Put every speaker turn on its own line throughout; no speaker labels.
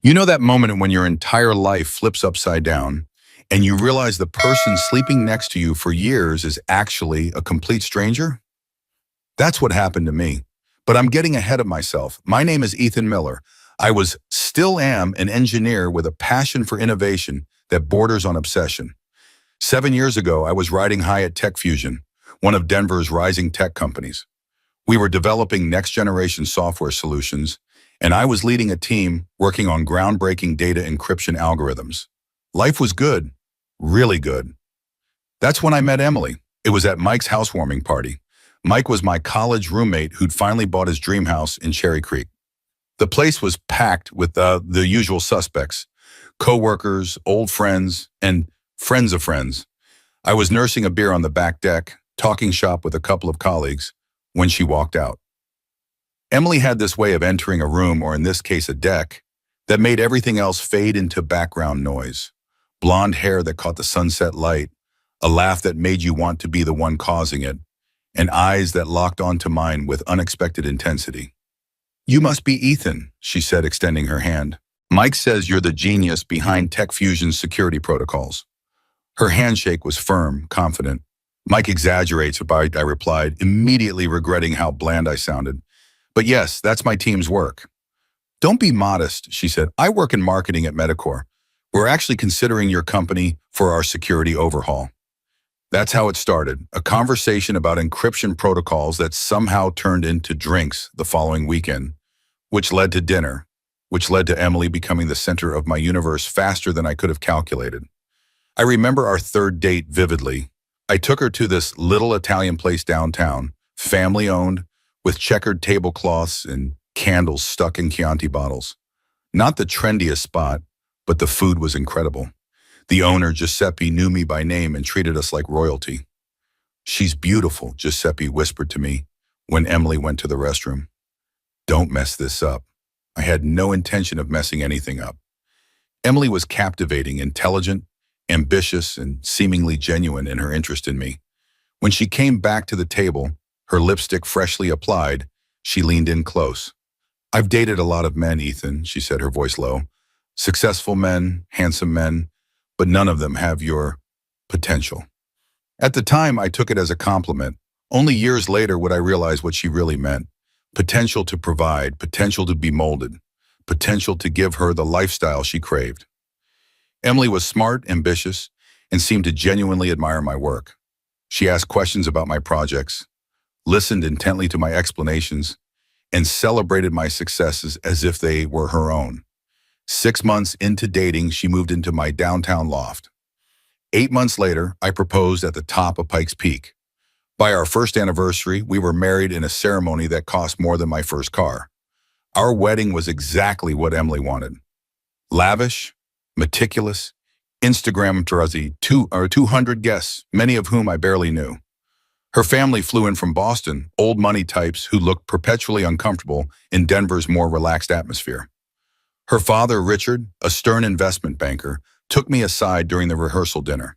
You know that moment when your entire life flips upside down and you realize the person sleeping next to you for years is actually a complete stranger? That's what happened to me. But I'm getting ahead of myself. My name is Ethan Miller. Still am an engineer with a passion for innovation that borders on obsession. 7 years ago, I was riding high at Tech Fusion, one of Denver's rising tech companies. We were developing next-generation software solutions, and I was leading a team working on groundbreaking data encryption algorithms. Life was good, really good. That's when I met Emily. It was at Mike's housewarming party. Mike was my college roommate who'd finally bought his dream house in Cherry Creek. The place was packed with the usual suspects, co-workers, old friends, and friends of friends. I was nursing a beer on the back deck, talking shop with a couple of colleagues, when she walked out. Emily had this way of entering a room, or in this case a deck, that made everything else fade into background noise. Blonde hair that caught the sunset light, a laugh that made you want to be the one causing it, and eyes that locked onto mine with unexpected intensity. "You must be Ethan," she said, extending her hand. "Mike says you're the genius behind Tech Fusion's security protocols." Her handshake was firm, confident. "Mike exaggerates," I replied, immediately regretting how bland I sounded. "But yes, that's my team's work." "Don't be modest," she said. "I work in marketing at Medicor. We're actually considering your company for our security overhaul." That's how it started, a conversation about encryption protocols that somehow turned into drinks the following weekend, which led to dinner, which led to Emily becoming the center of my universe faster than I could have calculated. I remember our third date vividly. I took her to this little Italian place downtown, family-owned, with checkered tablecloths and candles stuck in Chianti bottles. Not the trendiest spot, but the food was incredible. The owner, Giuseppe, knew me by name and treated us like royalty. "She's beautiful," Giuseppe whispered to me when Emily went to the restroom. "Don't mess this up." I had no intention of messing anything up. Emily was captivating, intelligent, ambitious, and seemingly genuine in her interest in me. When she came back to the table, her lipstick freshly applied, she leaned in close. "I've dated a lot of men, Ethan," she said, her voice low. "Successful men, handsome men, but none of them have your potential." At the time, I took it as a compliment. Only years later would I realize what she really meant. Potential to provide, potential to be molded, potential to give her the lifestyle she craved. Emily was smart, ambitious, and seemed to genuinely admire my work. She asked questions about my projects, listened intently to my explanations, and celebrated my successes as if they were her own. 6 months into dating, she moved into my downtown loft. 8 months later, I proposed at the top of Pikes Peak. By our first anniversary, we were married in a ceremony that cost more than my first car. Our wedding was exactly what Emily wanted. Lavish, meticulous, Instagram-worthy, 200 guests, many of whom I barely knew. Her family flew in from Boston, old money types who looked perpetually uncomfortable in Denver's more relaxed atmosphere. Her father, Richard, a stern investment banker, took me aside during the rehearsal dinner.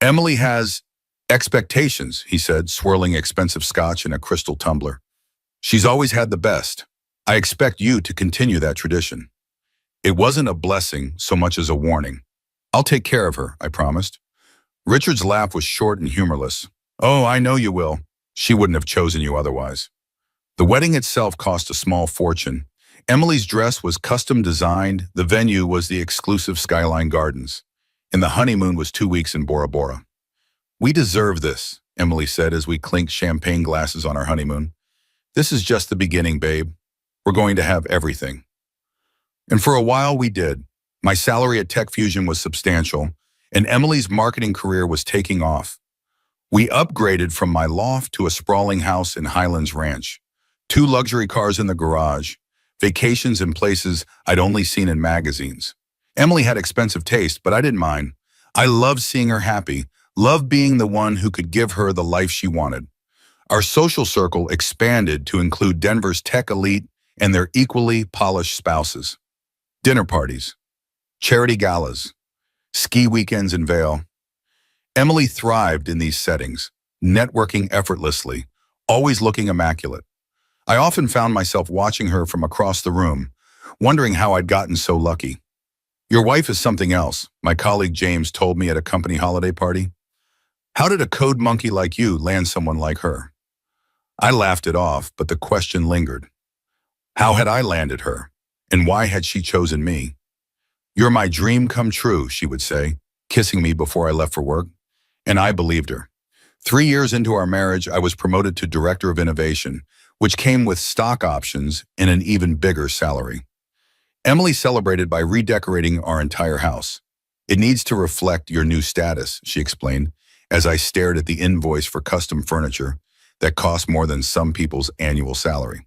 "Emily has expectations," he said, swirling expensive scotch in a crystal tumbler. "She's always had the best. I expect you to continue that tradition." It wasn't a blessing so much as a warning. "I'll take care of her," I promised. Richard's laugh was short and humorless. "Oh, I know you will. She wouldn't have chosen you otherwise." The wedding itself cost a small fortune. Emily's dress was custom designed, the venue was the exclusive Skyline Gardens, and the honeymoon was 2 weeks in Bora Bora. "We deserve this," Emily said as we clinked champagne glasses on our honeymoon. "This is just the beginning, babe. We're going to have everything." And for a while we did. My salary at Tech Fusion was substantial, and Emily's marketing career was taking off. We upgraded from my loft to a sprawling house in Highlands Ranch, 2 luxury cars in the garage, vacations in places I'd only seen in magazines. Emily had expensive taste, but I didn't mind. I loved seeing her happy, loved being the one who could give her the life she wanted. Our social circle expanded to include Denver's tech elite and their equally polished spouses. Dinner parties, charity galas, ski weekends in Vail. Emily thrived in these settings, networking effortlessly, always looking immaculate. I often found myself watching her from across the room, wondering how I'd gotten so lucky. Your wife is something else, my colleague James told me at a company holiday party. How did a code monkey like you land someone like her? I laughed it off, but the question lingered. How had I landed her? And why had she chosen me? You're my dream come true, she would say, kissing me before I left for work. And I believed her. 3 years into our marriage, I was promoted to Director of Innovation, which came with stock options and an even bigger salary. Emily celebrated by redecorating our entire house. It needs to reflect your new status, she explained, as I stared at the invoice for custom furniture that cost more than some people's annual salary.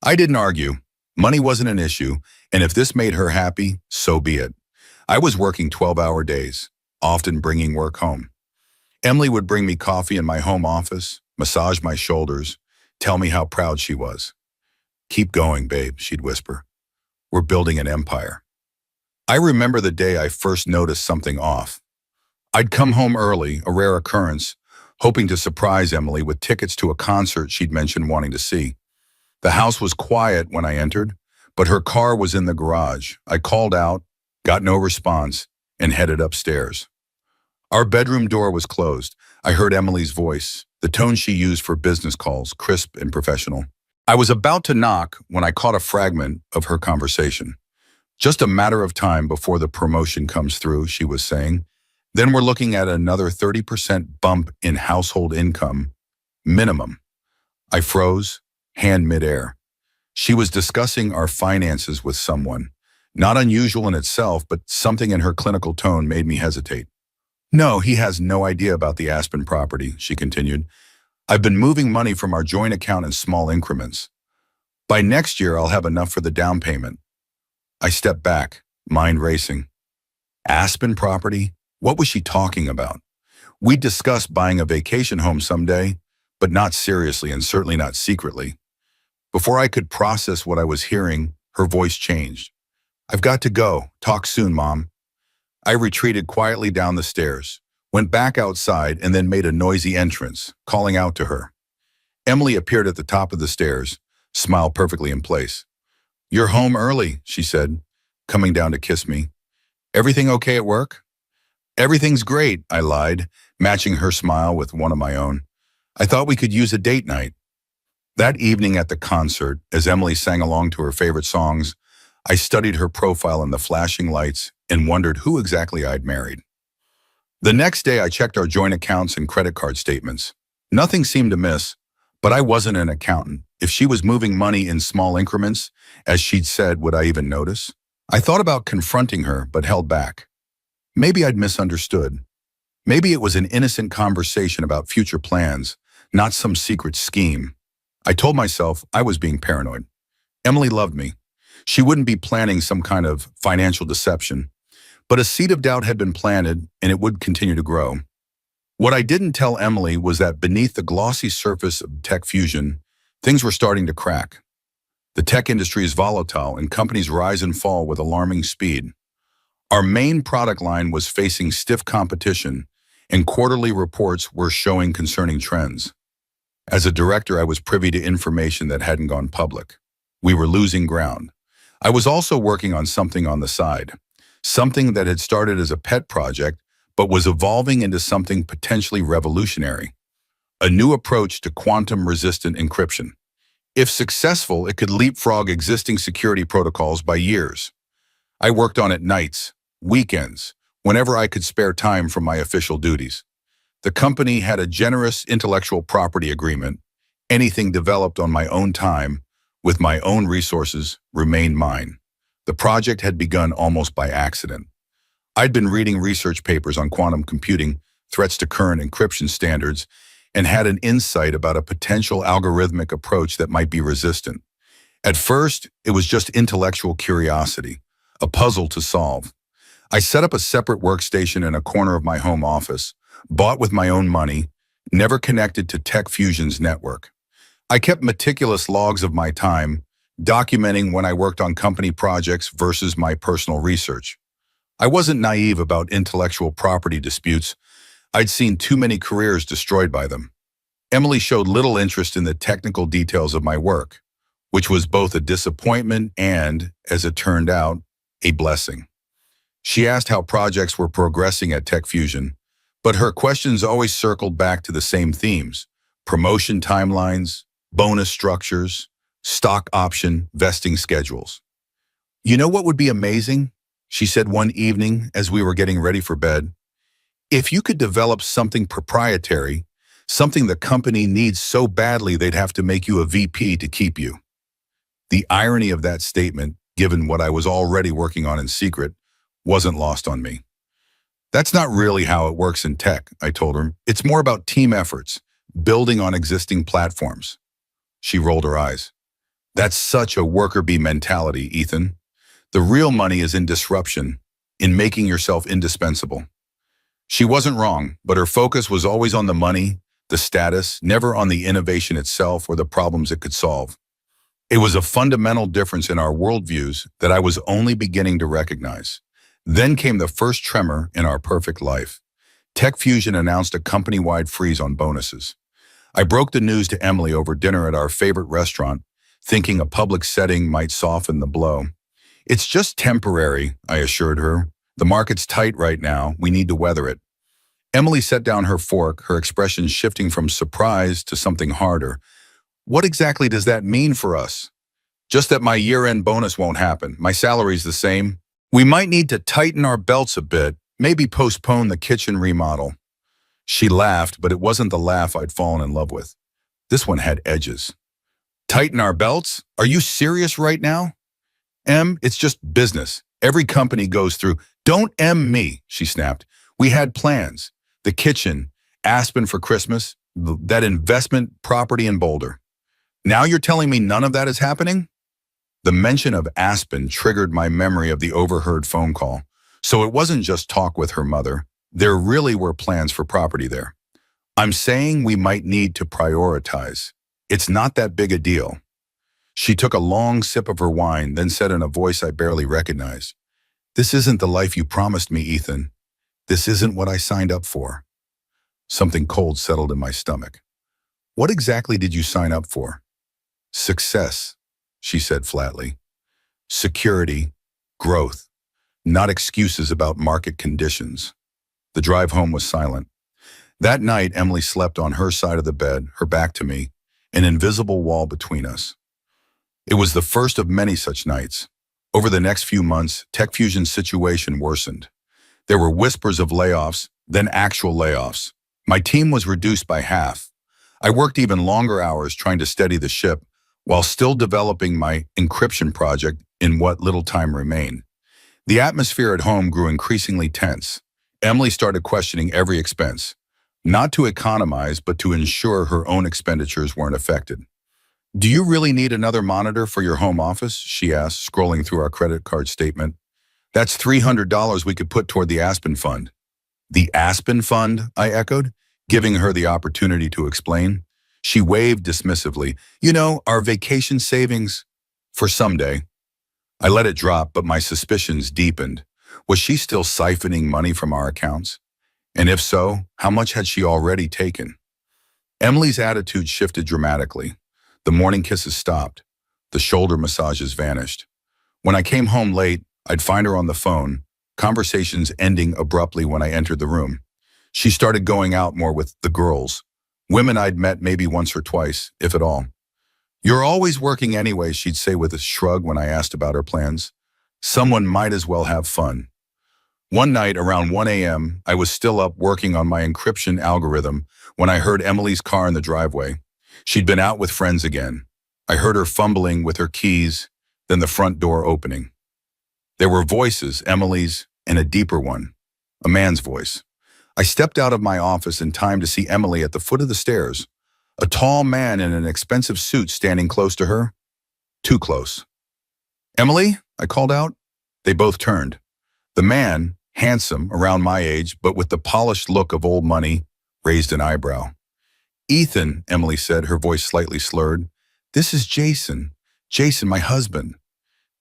I didn't argue. Money wasn't an issue, and if this made her happy, so be it. I was working 12-hour days, often bringing work home. Emily would bring me coffee in my home office, massage my shoulders, tell me how proud she was. Keep going, babe, she'd whisper. We're building an empire. I remember the day I first noticed something off. I'd come home early, a rare occurrence, hoping to surprise Emily with tickets to a concert she'd mentioned wanting to see. The house was quiet when I entered, but her car was in the garage. I called out, got no response, and headed upstairs. Our bedroom door was closed. I heard Emily's voice, the tone she used for business calls, crisp and professional. I was about to knock when I caught a fragment of her conversation. Just a matter of time before the promotion comes through, she was saying. Then we're looking at another 30% bump in household income, minimum. I froze, hand midair. She was discussing our finances with someone. Not unusual in itself, but something in her clinical tone made me hesitate. No, he has no idea about the Aspen property, she continued. I've been moving money from our joint account in small increments. By next year, I'll have enough for the down payment. I stepped back, mind racing. Aspen property? What was she talking about? We'd discussed buying a vacation home someday, but not seriously and certainly not secretly. Before I could process what I was hearing, her voice changed. I've got to go. Talk soon, Mom. I retreated quietly down the stairs, went back outside, and then made a noisy entrance, calling out to her. Emily appeared at the top of the stairs, smile perfectly in place. You're home early, she said, coming down to kiss me. Everything okay at work? Everything's great, I lied, matching her smile with one of my own. I thought we could use a date night. That evening at the concert, as Emily sang along to her favorite songs, I studied her profile in the flashing lights and wondered who exactly I'd married. The next day, I checked our joint accounts and credit card statements. Nothing seemed amiss, but I wasn't an accountant. If she was moving money in small increments, as she'd said, would I even notice? I thought about confronting her, but held back. Maybe I'd misunderstood. Maybe it was an innocent conversation about future plans, not some secret scheme. I told myself I was being paranoid. Emily loved me. She wouldn't be planning some kind of financial deception. But a seed of doubt had been planted, and it would continue to grow. What I didn't tell Emily was that beneath the glossy surface of tech fusion, things were starting to crack. The tech industry is volatile, and companies rise and fall with alarming speed. Our main product line was facing stiff competition, and quarterly reports were showing concerning trends. As a director, I was privy to information that hadn't gone public. We were losing ground. I was also working on something on the side, something that had started as a pet project, but was evolving into something potentially revolutionary. A new approach to quantum-resistant encryption. If successful, it could leapfrog existing security protocols by years. I worked on it nights, weekends, whenever I could spare time from my official duties. The company had a generous intellectual property agreement. Anything developed on my own time, with my own resources, remained mine. The project had begun almost by accident. I'd been reading research papers on quantum computing, threats to current encryption standards, and had an insight about a potential algorithmic approach that might be resistant. At first, it was just intellectual curiosity, a puzzle to solve. I set up a separate workstation in a corner of my home office, bought with my own money, never connected to Tech Fusion's network. I kept meticulous logs of my time, documenting when I worked on company projects versus my personal research. I wasn't naive about intellectual property disputes. I'd seen too many careers destroyed by them. Emily showed little interest in the technical details of my work. which was both a disappointment and, as it turned out, a blessing. She asked how projects were progressing at Tech Fusion, but her questions always circled back to the same themes: promotion timelines, bonus structures, stock option vesting schedules. You know what would be amazing? She said one evening as we were getting ready for bed. If you could develop something proprietary, something the company needs so badly they'd have to make you a VP to keep you. The irony of that statement, given what I was already working on in secret, wasn't lost on me. That's not really how it works in tech, I told her. It's more about team efforts, building on existing platforms. She rolled her eyes. That's such a worker bee mentality, Ethan. The real money is in disruption, in making yourself indispensable. She wasn't wrong, but her focus was always on the money, the status, never on the innovation itself or the problems it could solve. It was a fundamental difference in our worldviews that I was only beginning to recognize. Then came the first tremor in our perfect life. Tech Fusion announced a company-wide freeze on bonuses. I broke the news to Emily over dinner at our favorite restaurant, thinking a public setting might soften the blow. It's just temporary, I assured her. The market's tight right now. We need to weather it. Emily set down her fork, her expression shifting from surprise to something harder. What exactly does that mean for us? Just that my year-end bonus won't happen. My salary's the same. We might need to tighten our belts a bit, maybe postpone the kitchen remodel. She laughed, but it wasn't the laugh I'd fallen in love with. This one had edges. Tighten our belts? Are you serious right now? It's just business. Every company goes through. Don't me, she snapped. We had plans. The kitchen, Aspen for Christmas, that investment property in Boulder. Now you're telling me none of that is happening? The mention of Aspen triggered my memory of the overheard phone call. So it wasn't just talk with her mother. There really were plans for property there. I'm saying we might need to prioritize. It's not that big a deal. She took a long sip of her wine, then said in a voice I barely recognized, "This isn't the life you promised me, Ethan. This isn't what I signed up for." Something cold settled in my stomach. What exactly did you sign up for? Success, she said flatly. Security, growth, not excuses about market conditions. The drive home was silent. That night, Emily slept on her side of the bed, her back to me, an invisible wall between us. It was the first of many such nights. Over the next few months, Tech Fusion's situation worsened. There were whispers of layoffs, then actual layoffs. My team was reduced by half. I worked even longer hours trying to steady the ship while still developing my encryption project in what little time remained. The atmosphere at home grew increasingly tense. Emily started questioning every expense, not to economize, but to ensure her own expenditures weren't affected. "Do you really need another monitor for your home office?" she asked, scrolling through our credit card statement. "That's $300 we could put toward the Aspen Fund." "The Aspen Fund?" I echoed, giving her the opportunity to explain. She waved dismissively. "You know, our vacation savings for someday." I let it drop, but my suspicions deepened. Was she still siphoning money from our accounts? And if so, how much had she already taken? Emily's attitude shifted dramatically. The morning kisses stopped. The shoulder massages vanished. When I came home late, I'd find her on the phone, conversations ending abruptly when I entered the room. She started going out more with the girls, women I'd met maybe once or twice, if at all. "You're always working anyway," she'd say with a shrug when I asked about her plans. Someone might as well have fun. One night around 1 a.m., I was still up working on my encryption algorithm when I heard Emily's car in the driveway. She'd been out with friends again. I heard her fumbling with her keys, then the front door opening. There were voices, Emily's, and a deeper one, a man's voice. I stepped out of my office in time to see Emily at the foot of the stairs, a tall man in an expensive suit standing close to her. Too close. "Emily?" I called out. They both turned. The man, handsome, around my age, but with the polished look of old money, raised an eyebrow. "Ethan," Emily said, her voice slightly slurred. "This is Jason. Jason, my husband."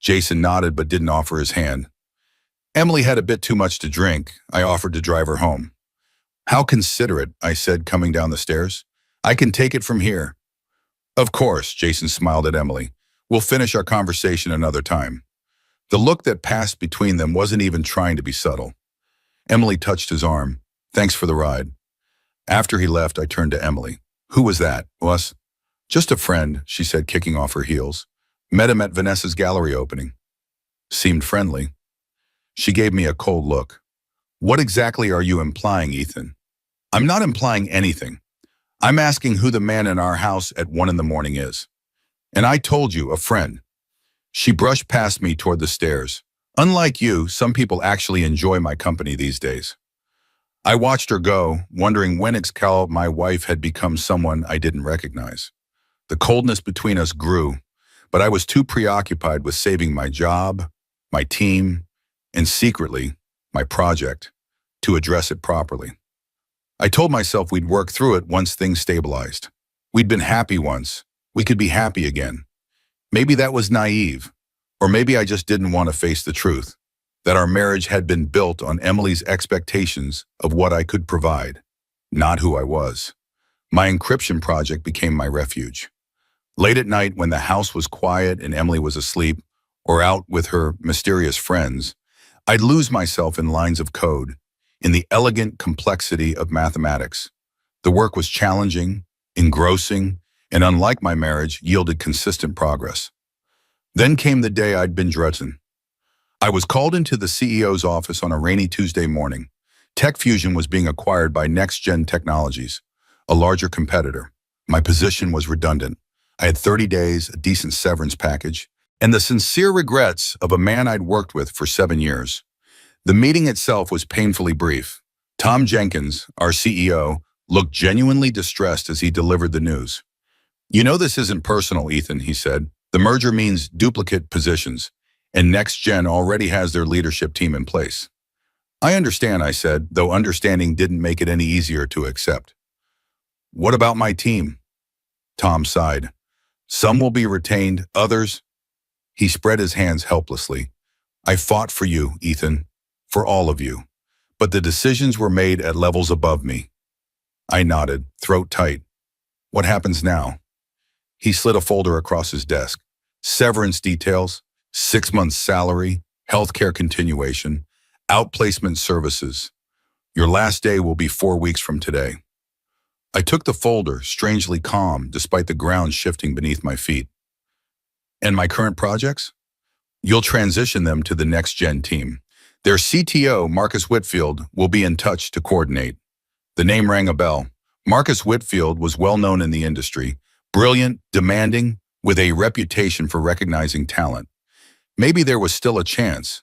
Jason nodded but didn't offer his hand. Emily had a bit too much to drink. I offered to drive her home. "How considerate," I said, coming down the stairs. "I can take it from here." "Of course," Jason smiled at Emily. We'll finish our conversation another time. The look that passed between them wasn't even trying to be subtle. Emily touched his arm. Thanks for the ride. After he left, I turned to Emily. Who was that? Was? Just a friend, she said, kicking off her heels. Met him at Vanessa's gallery opening. Seemed friendly. She gave me a cold look. What exactly are you implying, Ethan? I'm not implying anything. I'm asking who the man in our house at 1 a.m. is. And I told you, a friend. She brushed past me toward the stairs. Unlike you, some people actually enjoy my company these days. I watched her go, wondering when my wife had become someone I didn't recognize. The coldness between us grew, but I was too preoccupied with saving my job, my team, and secretly, my project, to address it properly. I told myself we'd work through it once things stabilized. We'd been happy once. We could be happy again. Maybe that was naive, or maybe I just didn't want to face the truth, that our marriage had been built on Emily's expectations of what I could provide, not who I was. My encryption project became my refuge. Late at night, when the house was quiet and Emily was asleep or out with her mysterious friends, I'd lose myself in lines of code, in the elegant complexity of mathematics. The work was challenging, engrossing, and unlike my marriage, yielded consistent progress. Then came the day I'd been dreading. I was called into the CEO's office on a rainy Tuesday morning. Tech Fusion was being acquired by Next Gen Technologies, a larger competitor. My position was redundant. I had 30 days, a decent severance package, and the sincere regrets of a man I'd worked with for 7 years. The meeting itself was painfully brief. Tom Jenkins, our CEO, looked genuinely distressed as he delivered the news. You know this isn't personal, Ethan, he said. The merger means duplicate positions, and Next Gen already has their leadership team in place. I understand, I said, though understanding didn't make it any easier to accept. What about my team? Tom sighed. Some will be retained, others. He spread his hands helplessly. I fought for you, Ethan. For all of you. But the decisions were made at levels above me. I nodded, throat tight. What happens now? He slid a folder across his desk. Severance details, 6 months salary, healthcare continuation, outplacement services. Your last day will be 4 weeks from today. I took the folder, strangely calm, despite the ground shifting beneath my feet. And my current projects? You'll transition them to the Next Gen team. Their CTO, Marcus Whitfield, will be in touch to coordinate. The name rang a bell. Marcus Whitfield was well known in the industry, brilliant, demanding, with a reputation for recognizing talent. Maybe there was still a chance.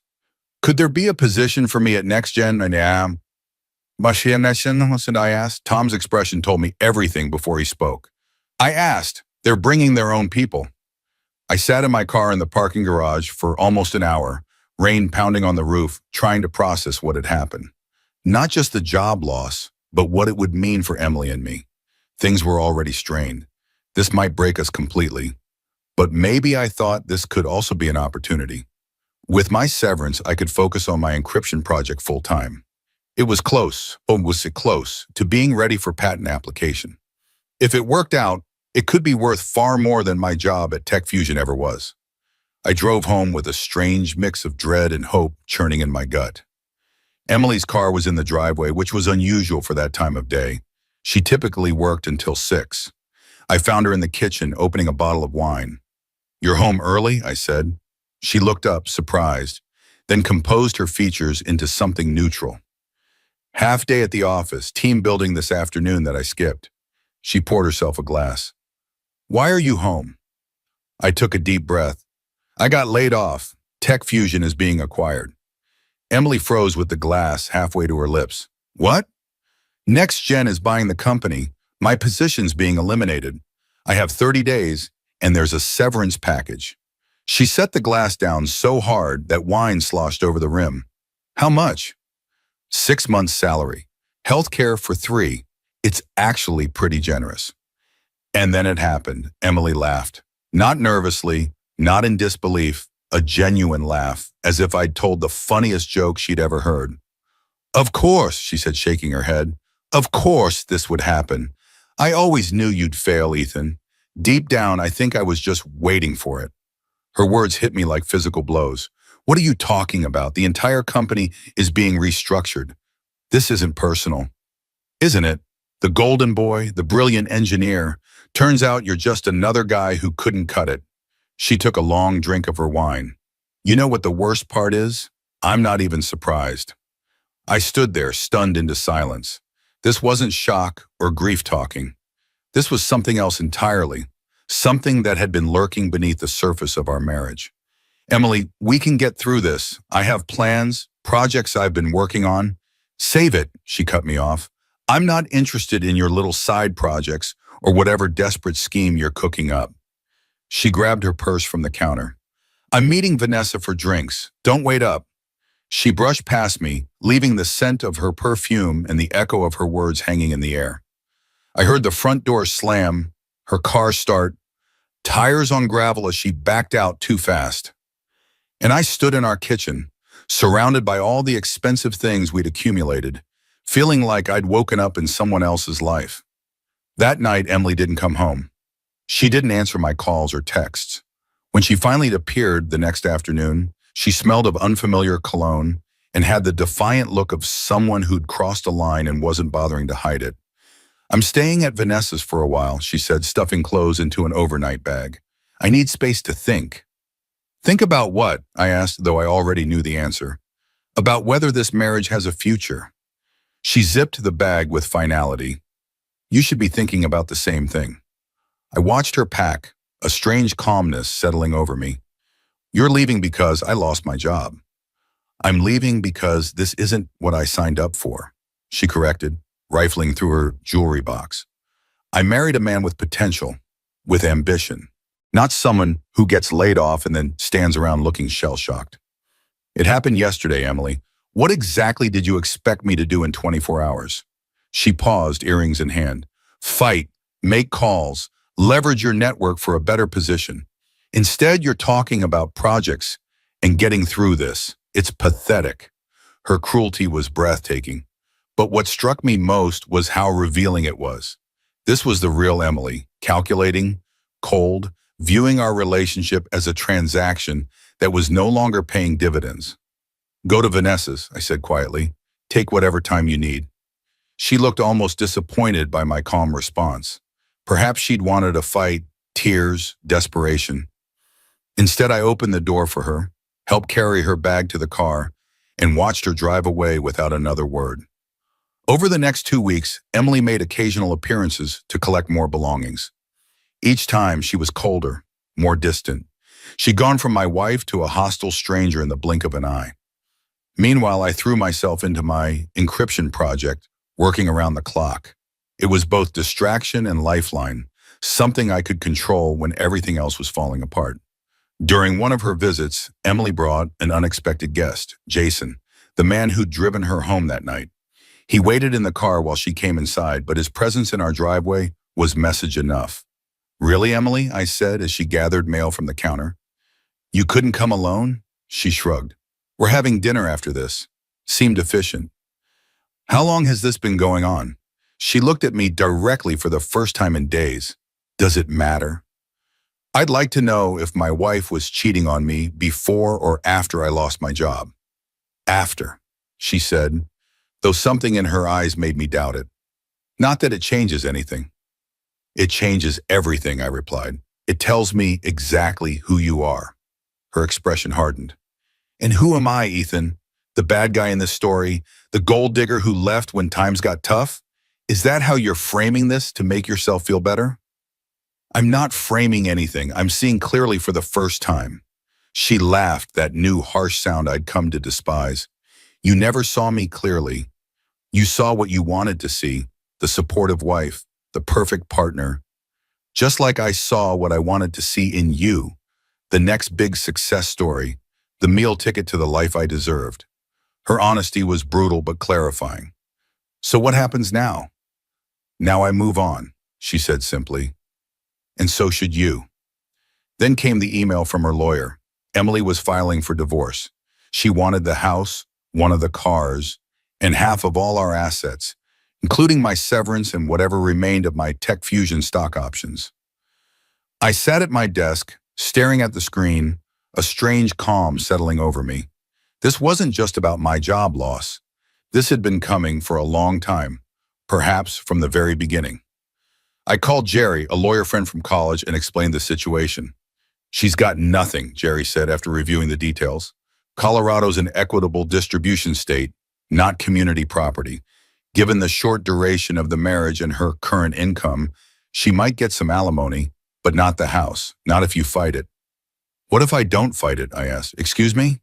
Could there be a position for me at Next Gen? I asked. Tom's expression told me everything before he spoke. I asked. They're bringing their own people. I sat in my car in the parking garage for almost an hour, rain pounding on the roof, trying to process what had happened. Not just the job loss, but what it would mean for Emily and me. Things were already strained. This might break us completely. But maybe I thought this could also be an opportunity. With my severance, I could focus on my encryption project full-time. It was close to being ready for patent application. If it worked out, it could be worth far more than my job at Tech Fusion ever was. I drove home with a strange mix of dread and hope churning in my gut. Emily's car was in the driveway, which was unusual for that time of day. She typically worked until 6. I found her in the kitchen, opening a bottle of wine. You're home early, I said. She looked up, surprised, then composed her features into something neutral. Half day at the office, team building this afternoon that I skipped. She poured herself a glass. Why are you home? I took a deep breath. I got laid off. Tech Fusion is being acquired. Emily froze with the glass halfway to her lips. What? Next Gen is buying the company. My position's being eliminated. I have 30 days, and there's a severance package. She set the glass down so hard that wine sloshed over the rim. How much? 6 months salary. Healthcare for 3. It's actually pretty generous. And then it happened. Emily laughed. Not nervously, not in disbelief, a genuine laugh, as if I'd told the funniest joke she'd ever heard. Of course, she said, shaking her head. Of course this would happen. I always knew you'd fail, Ethan. Deep down, I think I was just waiting for it. Her words hit me like physical blows. What are you talking about? The entire company is being restructured. This isn't personal, isn't it? The golden boy, the brilliant engineer. Turns out you're just another guy who couldn't cut it. She took a long drink of her wine. You know what the worst part is? I'm not even surprised. I stood there, stunned into silence. This wasn't shock or grief talking. This was something else entirely, something that had been lurking beneath the surface of our marriage. Emily, we can get through this. I have plans, projects I've been working on. Save it, she cut me off. I'm not interested in your little side projects or whatever desperate scheme you're cooking up. She grabbed her purse from the counter. I'm meeting Vanessa for drinks. Don't wait up. She brushed past me, leaving the scent of her perfume and the echo of her words hanging in the air. I heard the front door slam, her car start, tires on gravel as she backed out too fast. And I stood in our kitchen, surrounded by all the expensive things we'd accumulated, feeling like I'd woken up in someone else's life. That night, Emily didn't come home. She didn't answer my calls or texts. When she finally appeared the next afternoon, she smelled of unfamiliar cologne and had the defiant look of someone who'd crossed a line and wasn't bothering to hide it. I'm staying at Vanessa's for a while, she said, stuffing clothes into an overnight bag. I need space to think. Think about what? I asked, though I already knew the answer. About whether this marriage has a future. She zipped the bag with finality. You should be thinking about the same thing. I watched her pack, a strange calmness settling over me. You're leaving because I lost my job. I'm leaving because this isn't what I signed up for, she corrected, rifling through her jewelry box. I married a man with potential, with ambition, not someone who gets laid off and then stands around looking shell-shocked. It happened yesterday, Emily. What exactly did you expect me to do in 24 hours? She paused, earrings in hand. Fight, make calls, leverage your network for a better position. Instead, you're talking about projects and getting through this. It's pathetic. Her cruelty was breathtaking. But what struck me most was how revealing it was. This was the real Emily, calculating, cold, viewing our relationship as a transaction that was no longer paying dividends. Go to Vanessa's, I said quietly. Take whatever time you need. She looked almost disappointed by my calm response. Perhaps she'd wanted a fight, tears, desperation. Instead, I opened the door for her, helped carry her bag to the car, and watched her drive away without another word. Over the next 2 weeks, Emily made occasional appearances to collect more belongings. Each time, she was colder, more distant. She'd gone from my wife to a hostile stranger in the blink of an eye. Meanwhile, I threw myself into my encryption project, working around the clock. It was both distraction and lifeline, something I could control when everything else was falling apart. During one of her visits, Emily brought an unexpected guest, Jason, the man who'd driven her home that night. He waited in the car while she came inside, but his presence in our driveway was message enough. Really, Emily? I said as she gathered mail from the counter. You couldn't come alone? She shrugged. We're having dinner after this. Seemed efficient. How long has this been going on? She looked at me directly for the first time in days. Does it matter? I'd like to know if my wife was cheating on me before or after I lost my job. After, she said, though something in her eyes made me doubt it. Not that it changes anything. It changes everything, I replied. It tells me exactly who you are. Her expression hardened. And who am I, Ethan? The bad guy in this story? The gold digger who left when times got tough? Is that how you're framing this to make yourself feel better? I'm not framing anything. I'm seeing clearly for the first time. She laughed, that new harsh sound I'd come to despise. You never saw me clearly. You saw what you wanted to see, the supportive wife, the perfect partner. Just like I saw what I wanted to see in you, the next big success story, the meal ticket to the life I deserved. Her honesty was brutal but clarifying. So what happens now? Now I move on, she said simply. And so should you. Then came the email from her lawyer. Emily was filing for divorce. She wanted the house, one of the cars, and half of all our assets, including my severance and whatever remained of my Tech Fusion stock options. I sat at my desk, staring at the screen, a strange calm settling over me. This wasn't just about my job loss. This had been coming for a long time, perhaps from the very beginning. I called Jerry, a lawyer friend from college, and explained the situation. She's got nothing, Jerry said after reviewing the details. Colorado's an equitable distribution state, not community property. Given the short duration of the marriage and her current income, she might get some alimony, but not the house, not if you fight it. What if I don't fight it, I asked. Excuse me?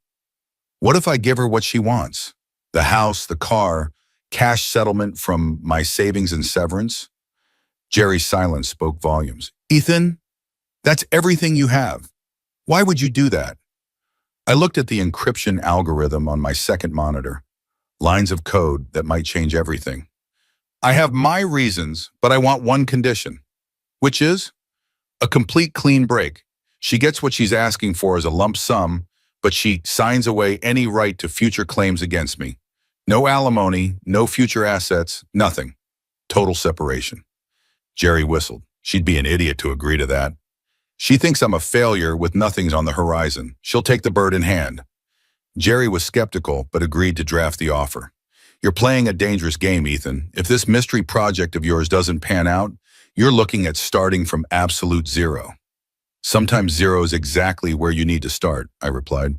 What if I give her what she wants? The house, the car, cash settlement from my savings and severance? Jerry's silence spoke volumes. Ethan, that's everything you have. Why would you do that? I looked at the encryption algorithm on my second monitor. Lines of code that might change everything. I have my reasons, but I want one condition, which is a complete clean break. She gets what she's asking for as a lump sum, but she signs away any right to future claims against me. No alimony, no future assets, nothing. Total separation. Jerry whistled. She'd be an idiot to agree to that. She thinks I'm a failure with nothing's on the horizon. She'll take the bird in hand. Jerry was skeptical, but agreed to draft the offer. You're playing a dangerous game, Ethan. If this mystery project of yours doesn't pan out, you're looking at starting from absolute zero. Sometimes zero is exactly where you need to start, I replied.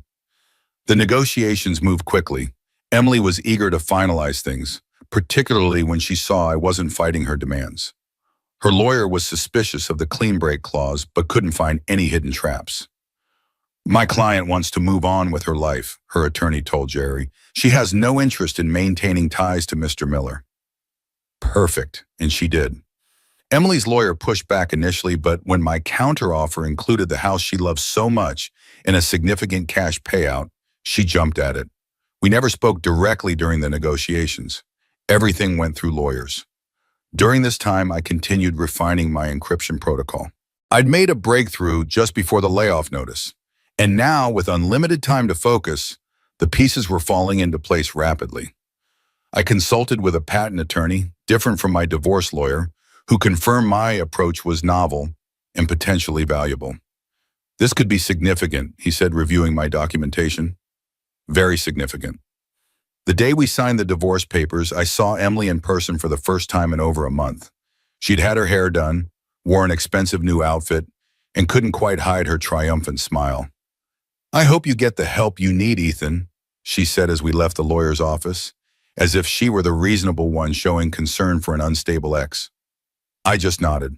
The negotiations moved quickly. Emily was eager to finalize things, particularly when she saw I wasn't fighting her demands. Her lawyer was suspicious of the clean break clause, but couldn't find any hidden traps. My client wants to move on with her life, her attorney told Jerry. She has no interest in maintaining ties to Mr. Miller. Perfect, and she did. Emily's lawyer pushed back initially, but when my counteroffer included the house she loves so much and a significant cash payout, she jumped at it. We never spoke directly during the negotiations. Everything went through lawyers. During this time, I continued refining my encryption protocol. I'd made a breakthrough just before the layoff notice. And now, with unlimited time to focus, the pieces were falling into place rapidly. I consulted with a patent attorney, different from my divorce lawyer, who confirmed my approach was novel and potentially valuable. This could be significant, he said, reviewing my documentation. Very significant. The day we signed the divorce papers, I saw Emily in person for the first time in over a month. She'd had her hair done, wore an expensive new outfit, and couldn't quite hide her triumphant smile. I hope you get the help you need, Ethan, she said as we left the lawyer's office, as if she were the reasonable one showing concern for an unstable ex. I just nodded.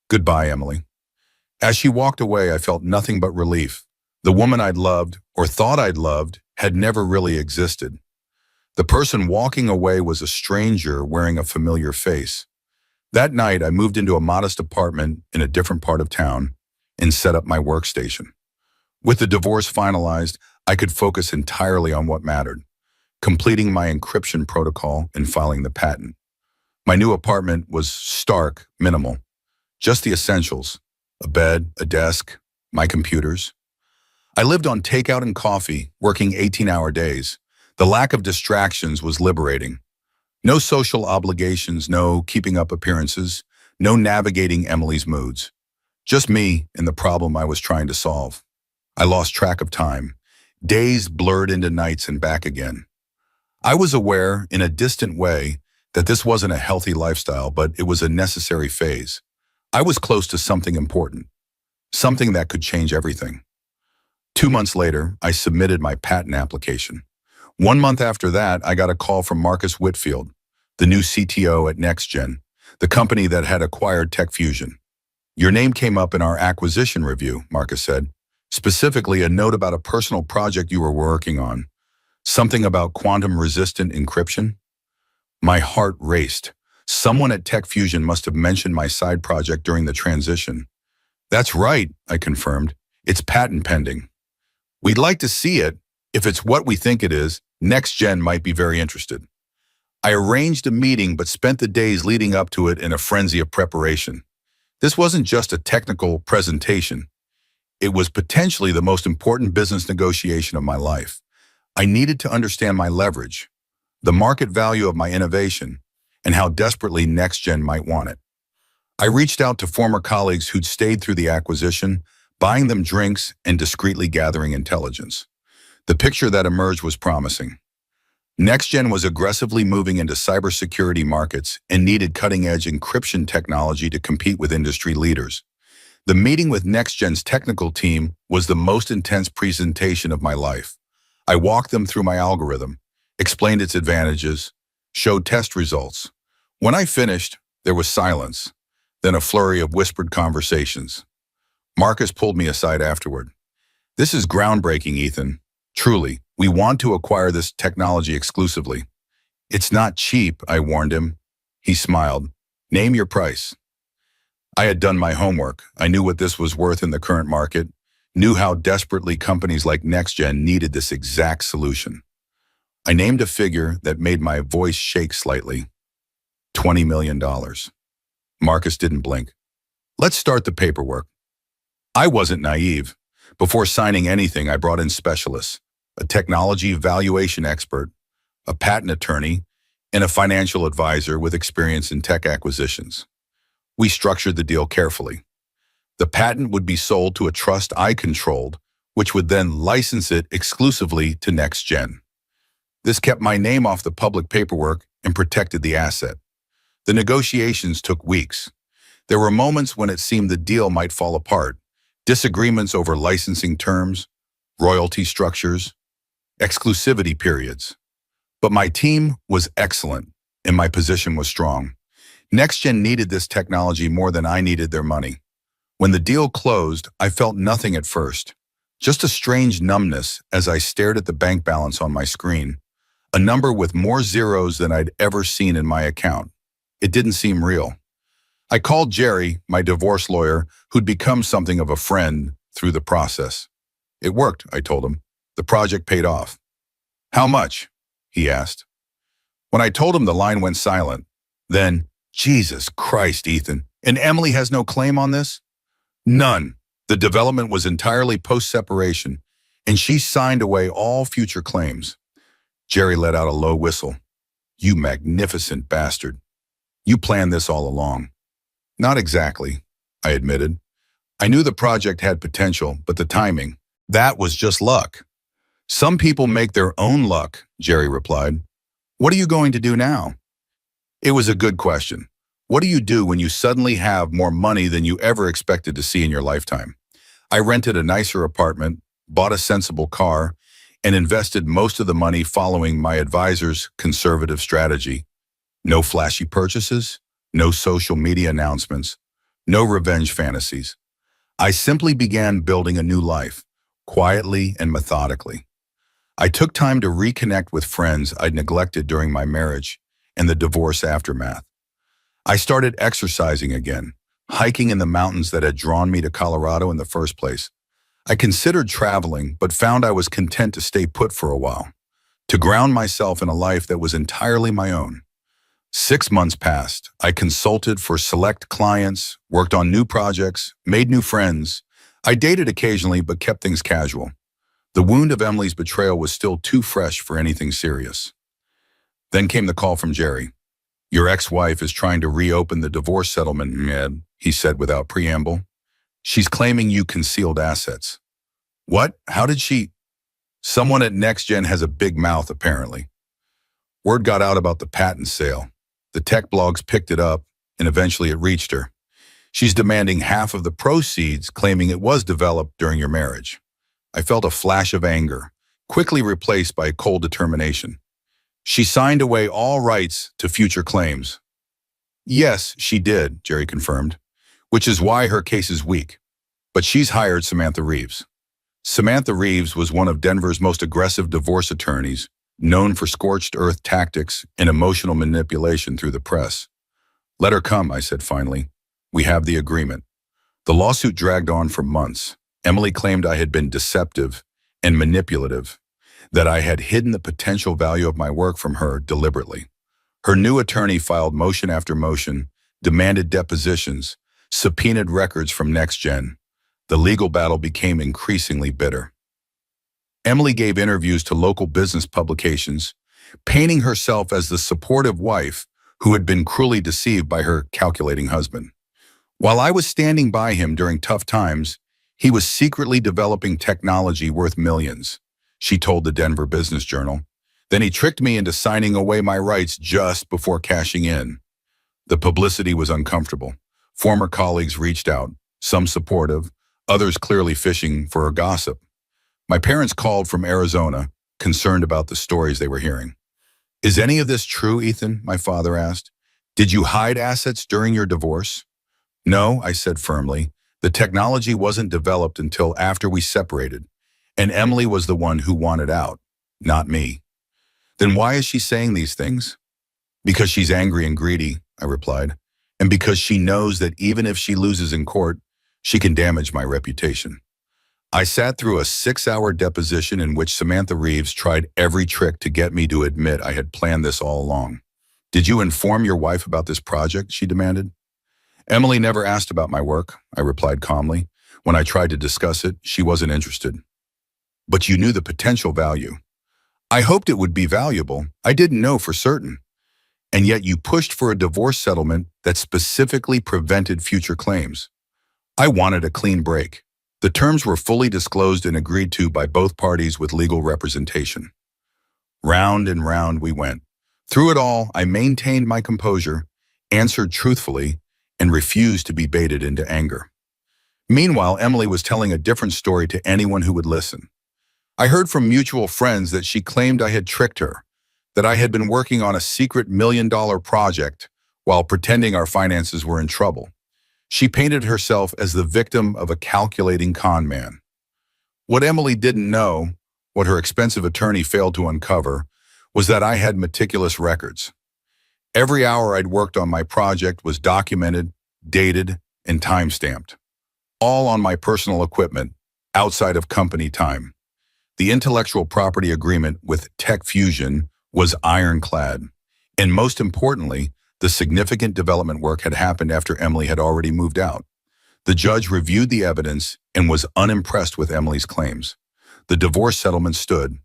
Goodbye, Emily. As she walked away, I felt nothing but relief. The woman I'd loved, or thought I'd loved, had never really existed. The person walking away was a stranger wearing a familiar face. That night, I moved into a modest apartment in a different part of town and set up my workstation. With the divorce finalized, I could focus entirely on what mattered, completing my encryption protocol and filing the patent. My new apartment was stark, minimal, just the essentials, a bed, a desk, my computers. I lived on takeout and coffee, working 18-hour days. The lack of distractions was liberating. No social obligations, no keeping up appearances, no navigating Emily's moods. Just me and the problem I was trying to solve. I lost track of time. Days blurred into nights and back again. I was aware, in a distant way, that this wasn't a healthy lifestyle, but it was a necessary phase. I was close to something important, something that could change everything. 2 months later, I submitted my patent application. 1 month after that, I got a call from Marcus Whitfield, the new CTO at NextGen, the company that had acquired TechFusion. Your name came up in our acquisition review, Marcus said. Specifically, a note about a personal project you were working on. Something about quantum-resistant encryption? My heart raced. Someone at TechFusion must have mentioned my side project during the transition. That's right, I confirmed. It's patent pending. We'd like to see it. If it's what we think it is, NextGen might be very interested. I arranged a meeting but spent the days leading up to it in a frenzy of preparation. This wasn't just a technical presentation. It was potentially the most important business negotiation of my life. I needed to understand my leverage, the market value of my innovation, and how desperately NextGen might want it. I reached out to former colleagues who'd stayed through the acquisition, buying them drinks and discreetly gathering intelligence. The picture that emerged was promising. NextGen was aggressively moving into cybersecurity markets and needed cutting-edge encryption technology to compete with industry leaders. The meeting with NextGen's technical team was the most intense presentation of my life. I walked them through my algorithm, explained its advantages, showed test results. When I finished, there was silence, then a flurry of whispered conversations. Marcus pulled me aside afterward. "This is groundbreaking, Ethan. Truly, we want to acquire this technology exclusively." "It's not cheap," I warned him. He smiled. "Name your price." I had done my homework. I knew what this was worth in the current market, knew how desperately companies like NextGen needed this exact solution. I named a figure that made my voice shake slightly. $20 million. Marcus didn't blink. "Let's start the paperwork." I wasn't naive. Before signing anything, I brought in specialists, a technology valuation expert, a patent attorney, and a financial advisor with experience in tech acquisitions. We structured the deal carefully. The patent would be sold to a trust I controlled, which would then license it exclusively to NextGen. This kept my name off the public paperwork and protected the asset. The negotiations took weeks. There were moments when it seemed the deal might fall apart, disagreements over licensing terms, royalty structures, exclusivity periods. But my team was excellent, and my position was strong. NextGen needed this technology more than I needed their money. When the deal closed, I felt nothing at first, just a strange numbness as I stared at the bank balance on my screen, a number with more zeros than I'd ever seen in my account. It didn't seem real. I called Jerry, my divorce lawyer, who'd become something of a friend through the process. "It worked," I told him. "The project paid off." "How much?" he asked. When I told him, the line went silent. Then, "Jesus Christ, Ethan, and Emily has no claim on this?" "None. The development was entirely post-separation, and she signed away all future claims." Jerry let out a low whistle. "You magnificent bastard. You planned this all along." "Not exactly," I admitted. "I knew the project had potential, but the timing, that was just luck." "Some people make their own luck," Jerry replied. "What are you going to do now?" It was a good question. What do you do when you suddenly have more money than you ever expected to see in your lifetime? I rented a nicer apartment, bought a sensible car, and invested most of the money following my advisor's conservative strategy. No flashy purchases, no social media announcements, no revenge fantasies. I simply began building a new life, quietly and methodically. I took time to reconnect with friends I'd neglected during my marriage and the divorce aftermath. I started exercising again, hiking in the mountains that had drawn me to Colorado in the first place. I considered traveling, but found I was content to stay put for a while, to ground myself in a life that was entirely my own. 6 months passed. I consulted for select clients, worked on new projects, made new friends. I dated occasionally, but kept things casual. The wound of Emily's betrayal was still too fresh for anything serious. Then came the call from Jerry. "Your ex-wife is trying to reopen the divorce settlement, Ned," he said without preamble. "She's claiming you concealed assets." "What? How did she?" "Someone at NextGen has a big mouth, apparently." Word got out about the patent sale. The tech blogs picked it up, and eventually it reached her. "She's demanding half of the proceeds, claiming it was developed during your marriage." I felt a flash of anger, quickly replaced by cold determination. "She signed away all rights to future claims." "Yes, she did," Jerry confirmed, "which is why her case is weak. But she's hired Samantha Reeves." Samantha Reeves was one of Denver's most aggressive divorce attorneys, known for scorched earth tactics and emotional manipulation through the press. "Let her come," I said finally. "We have the agreement." The lawsuit dragged on for months. Emily claimed I had been deceptive and manipulative, that I had hidden the potential value of my work from her deliberately. Her new attorney filed motion after motion, demanded depositions, subpoenaed records from NextGen. The legal battle became increasingly bitter. Emily gave interviews to local business publications, painting herself as the supportive wife who had been cruelly deceived by her calculating husband. While I was standing by him during tough times, He was secretly developing technology worth millions, she told the Denver Business Journal. Then he tricked me into signing away my rights just before cashing in. The publicity was uncomfortable. Former colleagues reached out, some supportive, others clearly fishing for a gossip. My parents called from Arizona, concerned about the stories they were hearing. Is any of this true, Ethan? My father asked. Did you hide assets during your divorce? No, I said firmly. The technology wasn't developed until after we separated, and Emily was the one who wanted out, not me. Then why is she saying these things? Because she's angry and greedy, I replied, and because she knows that even if she loses in court, she can damage my reputation. I sat through a 6-hour deposition in which Samantha Reeves tried every trick to get me to admit I had planned this all along. Did you inform your wife about this project? She demanded. Emily never asked about my work, I replied calmly. When I tried to discuss it, she wasn't interested. But you knew the potential value. I hoped it would be valuable. I didn't know for certain. And yet you pushed for a divorce settlement that specifically prevented future claims. I wanted a clean break. The terms were fully disclosed and agreed to by both parties with legal representation. Round and round we went. Through it all, I maintained my composure, answered truthfully, and refused to be baited into anger. Meanwhile, Emily was telling a different story to anyone who would listen. I heard from mutual friends that she claimed I had tricked her, that I had been working on a secret $1 million project while pretending our finances were in trouble. She painted herself as the victim of a calculating con man. What Emily didn't know, what her expensive attorney failed to uncover, was that I had meticulous records. Every hour I'd worked on my project was documented, dated, and time-stamped, all on my personal equipment, outside of company time. The intellectual property agreement with Tech Fusion was ironclad, and most importantly, the significant development work had happened after Emily had already moved out. The judge reviewed the evidence and was unimpressed with Emily's claims. The divorce settlement stood.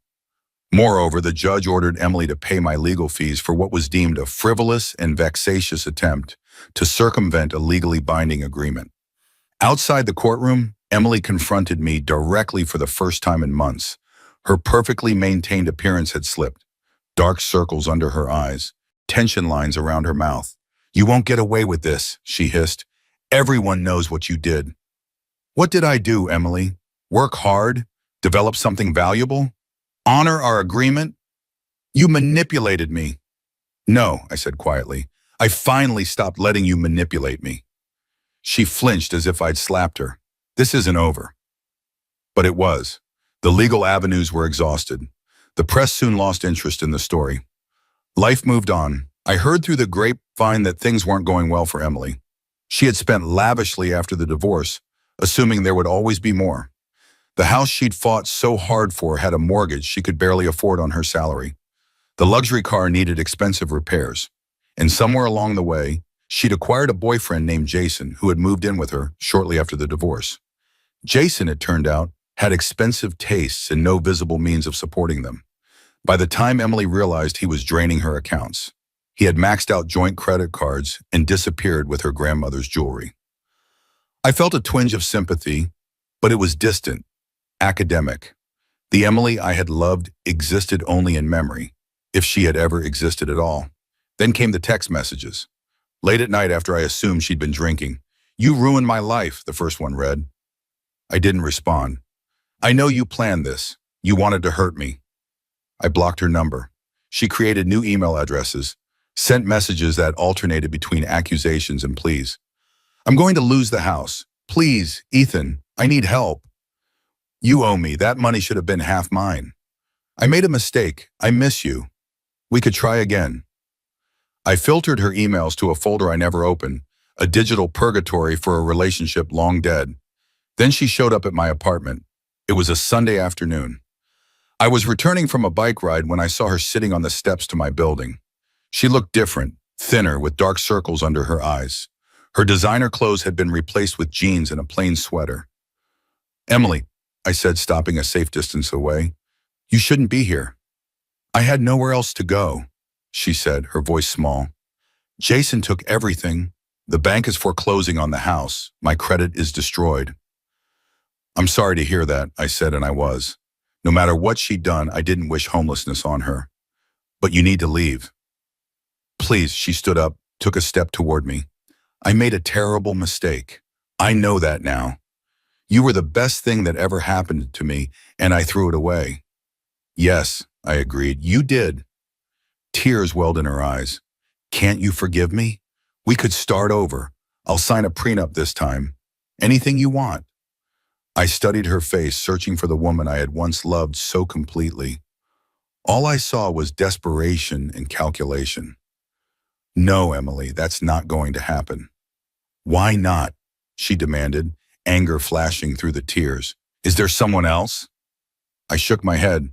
Moreover, the judge ordered Emily to pay my legal fees for what was deemed a frivolous and vexatious attempt to circumvent a legally binding agreement. Outside the courtroom, Emily confronted me directly for the first time in months. Her perfectly maintained appearance had slipped, dark circles under her eyes, tension lines around her mouth. You won't get away with this, she hissed. Everyone knows what you did. What did I do, Emily? Work hard? Develop something valuable? Honor our agreement? You manipulated me. No, I said quietly. I finally stopped letting you manipulate me. She flinched as if I'd slapped her. This isn't over. But it was. The legal avenues were exhausted. The press soon lost interest in the story. Life moved on. I heard through the grapevine that things weren't going well for Emily. She had spent lavishly after the divorce, assuming there would always be more. The house she'd fought so hard for had a mortgage she could barely afford on her salary. The luxury car needed expensive repairs. And somewhere along the way, she'd acquired a boyfriend named Jason who had moved in with her shortly after the divorce. Jason, it turned out, had expensive tastes and no visible means of supporting them. By the time Emily realized he was draining her accounts, he had maxed out joint credit cards and disappeared with her grandmother's jewelry. I felt a twinge of sympathy, but it was distant, academic. The Emily I had loved existed only in memory, if she had ever existed at all. Then came the text messages. Late at night after I assumed she'd been drinking. You ruined my life, the first one read. I didn't respond. I know you planned this. You wanted to hurt me. I blocked her number. She created new email addresses, sent messages that alternated between accusations and pleas. I'm going to lose the house. Please, Ethan, I need help. You owe me. That money should have been half mine. I made a mistake. I miss you. We could try again. I filtered her emails to a folder I never opened, a digital purgatory for a relationship long dead. Then she showed up at my apartment. It was a Sunday afternoon. I was returning from a bike ride when I saw her sitting on the steps to my building. She looked different, thinner, with dark circles under her eyes. Her designer clothes had been replaced with jeans and a plain sweater. Emily, I said, stopping a safe distance away, you shouldn't be here. I had nowhere else to go, she said, her voice small. Jason took everything. The bank is foreclosing on the house. My credit is destroyed. I'm sorry to hear that, I said, and I was. No matter what she'd done, I didn't wish homelessness on her. But you need to leave. Please, she stood up, took a step toward me. I made a terrible mistake. I know that now. You were the best thing that ever happened to me, and I threw it away. Yes, I agreed. You did. Tears welled in her eyes. Can't you forgive me? We could start over. I'll sign a prenup this time. Anything you want. I studied her face, searching for the woman I had once loved so completely. All I saw was desperation and calculation. No, Emily, that's not going to happen. Why not? She demanded, anger flashing through the tears. Is there someone else? I shook my head.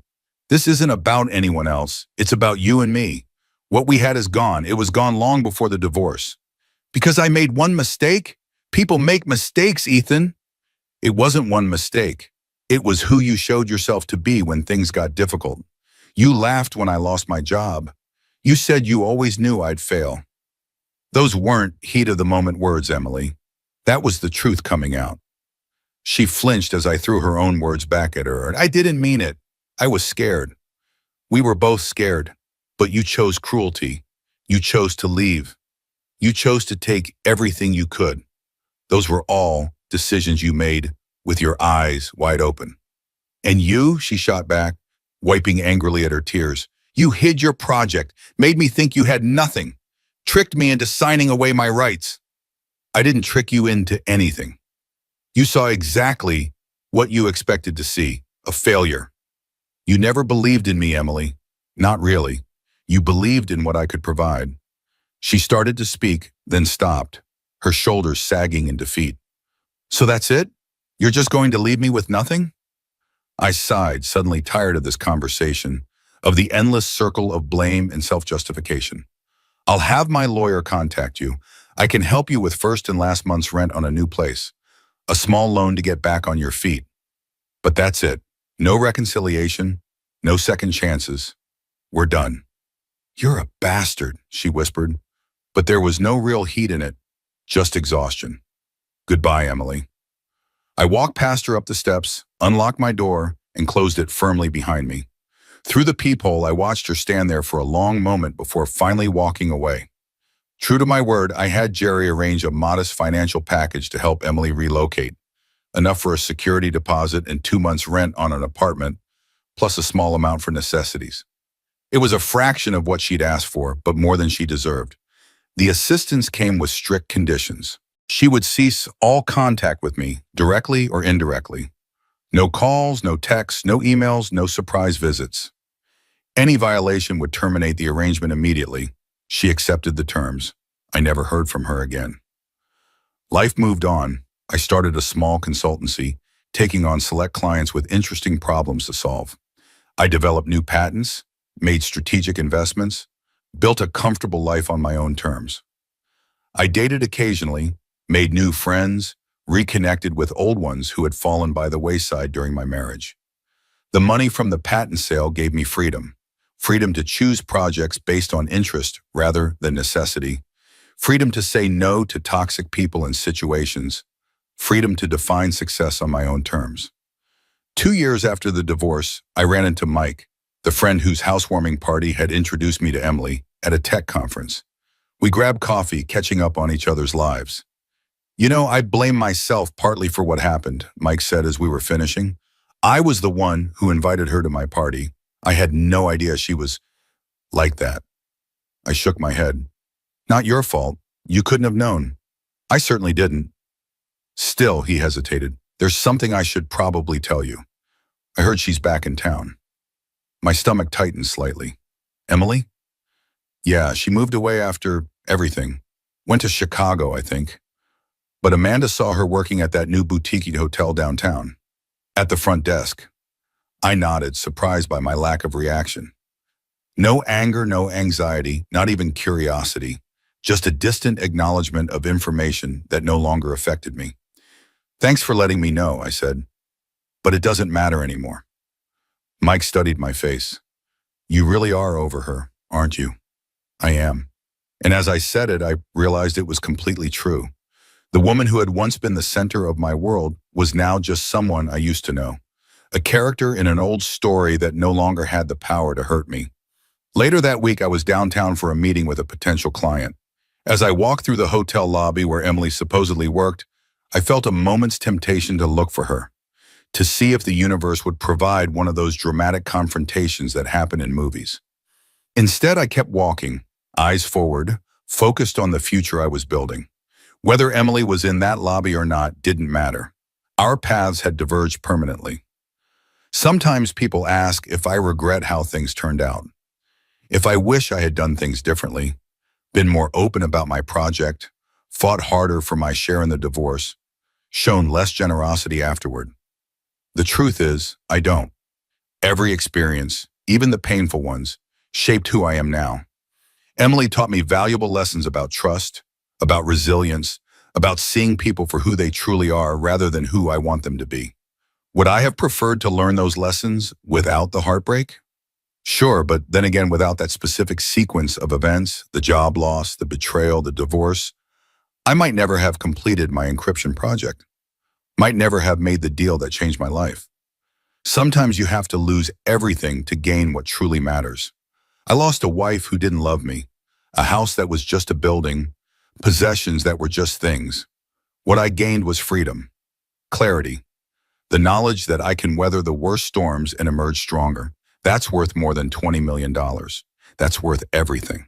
This isn't about anyone else. It's about you and me. What we had is gone. It was gone long before the divorce. Because I made one mistake? People make mistakes, Ethan. It wasn't one mistake. It was who you showed yourself to be when things got difficult. You laughed when I lost my job. You said you always knew I'd fail. Those weren't heat-of-the-moment words, Emily. That was the truth coming out. She flinched as I threw her own words back at her. I didn't mean it. I was scared. We were both scared. But you chose cruelty. You chose to leave. You chose to take everything you could. Those were all decisions you made with your eyes wide open. And you, she shot back, wiping angrily at her tears, you hid your project, made me think you had nothing, tricked me into signing away my rights. I didn't trick you into anything. You saw exactly what you expected to see, a failure. You never believed in me, Emily. Not really. You believed in what I could provide. She started to speak, then stopped, her shoulders sagging in defeat. So that's it? You're just going to leave me with nothing? I sighed, suddenly tired of this conversation, of the endless circle of blame and self-justification. I'll have my lawyer contact you. I can help you with first and last month's rent on a new place. A small loan to get back on your feet. But that's it. No reconciliation, no second chances. We're done. You're a bastard, she whispered. But there was no real heat in it, just exhaustion. Goodbye, Emily. I walked past her up the steps, unlocked my door, and closed it firmly behind me. Through the peephole, I watched her stand there for a long moment before finally walking away. True to my word, I had Jerry arrange a modest financial package to help Emily relocate, enough for a security deposit and 2 months' rent on an apartment, plus a small amount for necessities. It was a fraction of what she'd asked for, but more than she deserved. The assistance came with strict conditions. She would cease all contact with me, directly or indirectly. No calls, no texts, no emails, no surprise visits. Any violation would terminate the arrangement immediately. She accepted the terms. I never heard from her again. Life moved on. I started a small consultancy, taking on select clients with interesting problems to solve. I developed new patents, made strategic investments, built a comfortable life on my own terms. I dated occasionally, made new friends, reconnected with old ones who had fallen by the wayside during my marriage. The money from the patent sale gave me freedom. Freedom to choose projects based on interest rather than necessity. Freedom to say no to toxic people and situations. Freedom to define success on my own terms. 2 years after the divorce, I ran into Mike, the friend whose housewarming party had introduced me to Emily, at a tech conference. We grabbed coffee, catching up on each other's lives. You know, I blame myself partly for what happened, Mike said as we were finishing. I was the one who invited her to my party. I had no idea she was like that. I shook my head. Not your fault. You couldn't have known. I certainly didn't. Still, he hesitated. There's something I should probably tell you. I heard she's back in town. My stomach tightened slightly. Emily? Yeah, she moved away after everything. Went to Chicago, I think. But Amanda saw her working at that new boutique hotel downtown. At the front desk. I nodded, surprised by my lack of reaction. No anger, no anxiety, not even curiosity. Just a distant acknowledgement of information that no longer affected me. Thanks for letting me know, I said. But it doesn't matter anymore. Mike studied my face. You really are over her, aren't you? I am. And as I said it, I realized it was completely true. The woman who had once been the center of my world was now just someone I used to know, a character in an old story that no longer had the power to hurt me. Later that week, I was downtown for a meeting with a potential client. As I walked through the hotel lobby where Emily supposedly worked, I felt a moment's temptation to look for her, to see if the universe would provide one of those dramatic confrontations that happen in movies. Instead, I kept walking, eyes forward, focused on the future I was building. Whether Emily was in that lobby or not didn't matter. Our paths had diverged permanently. Sometimes people ask if I regret how things turned out, if I wish I had done things differently, been more open about my project, fought harder for my share in the divorce, shown less generosity afterward. The truth is, I don't. Every experience, even the painful ones, shaped who I am now. Emily taught me valuable lessons about trust, about resilience, about seeing people for who they truly are rather than who I want them to be. Would I have preferred to learn those lessons without the heartbreak? Sure, but then again, without that specific sequence of events, the job loss, the betrayal, the divorce, I might never have completed my encryption project, might never have made the deal that changed my life. Sometimes you have to lose everything to gain what truly matters. I lost a wife who didn't love me, a house that was just a building, possessions that were just things. What I gained was freedom, clarity, the knowledge that I can weather the worst storms and emerge stronger. That's worth more than $20 million. That's worth everything.